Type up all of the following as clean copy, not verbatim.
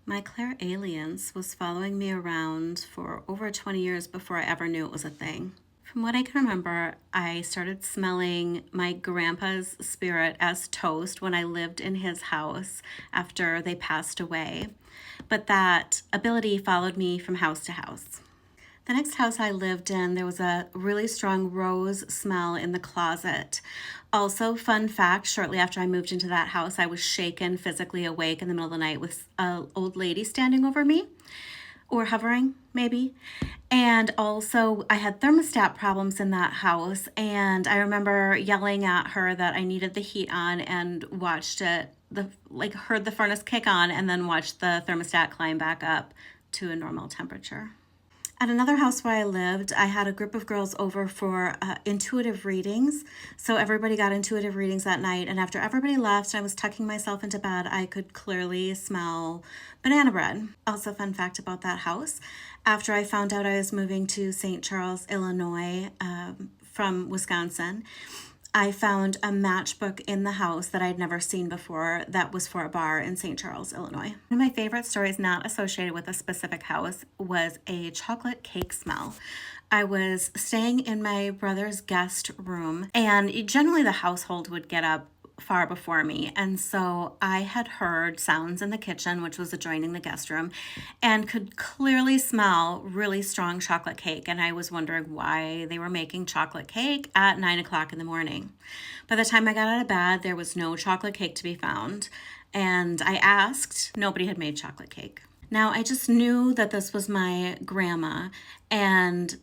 My Clairalience was following me around for over 20 years before I ever knew it was a thing. From what I can remember, I started smelling my grandpa's spirit as toast when I lived in his house after they passed away. But that ability followed me from house to house. The next house I lived in, there was a really strong rose smell in the closet. Also, fun fact, shortly after I moved into that house, I was shaken physically awake in the middle of the night with an old lady standing over me, or hovering, maybe. And also, I had thermostat problems in that house, and I remember yelling at her that I needed the heat on and watched it, heard the furnace kick on, and then watched the thermostat climb back up to a normal temperature. At another house where I lived, I had a group of girls over for intuitive readings. So everybody got intuitive readings that night. And after everybody left and I was tucking myself into bed, I could clearly smell banana bread. Also, fun fact about that house, after I found out I was moving to St. Charles, Illinois, from Wisconsin, I found a matchbook in the house that I'd never seen before that was for a bar in St. Charles, Illinois. One of my favorite stories not associated with a specific house was a chocolate cake smell. I was staying in my brother's guest room, and generally the household would get up far before me. And so I had heard sounds in the kitchen, which was adjoining the guest room, and could clearly smell really strong chocolate cake. And I was wondering why they were making chocolate cake at 9 o'clock in the morning. By the time I got out of bed, there was no chocolate cake to be found. And I asked, nobody had made chocolate cake. Now, I just knew that this was my grandma, and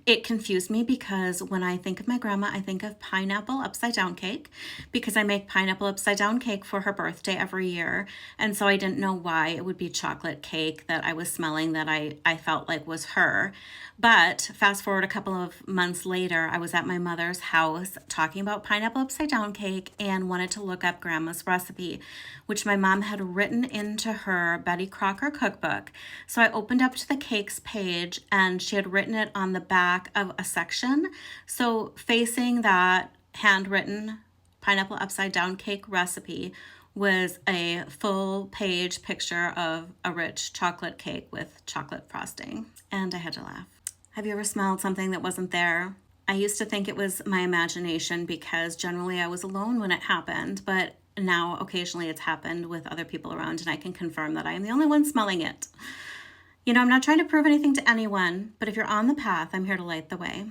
it confused me because when I think of my grandma, I think of pineapple upside down cake because I make pineapple upside down cake for her birthday every year. And so I didn't know why it would be chocolate cake that I was smelling that I felt like was her. But fast forward a couple of months later, I was at my mother's house talking about pineapple upside down cake and wanted to look up grandma's recipe, which my mom had written into her Betty Crocker cookbook. So I opened up to the cakes page and she had written it on the back of a section. So facing that handwritten pineapple upside down cake recipe was a full page picture of a rich chocolate cake with chocolate frosting. And I had to laugh. Have you ever smelled something that wasn't there? I used to think it was my imagination because generally I was alone when it happened, but now occasionally it's happened with other people around and I can confirm that I am the only one smelling it. I'm not trying to prove anything to anyone, but if you're on the path, I'm here to light the way.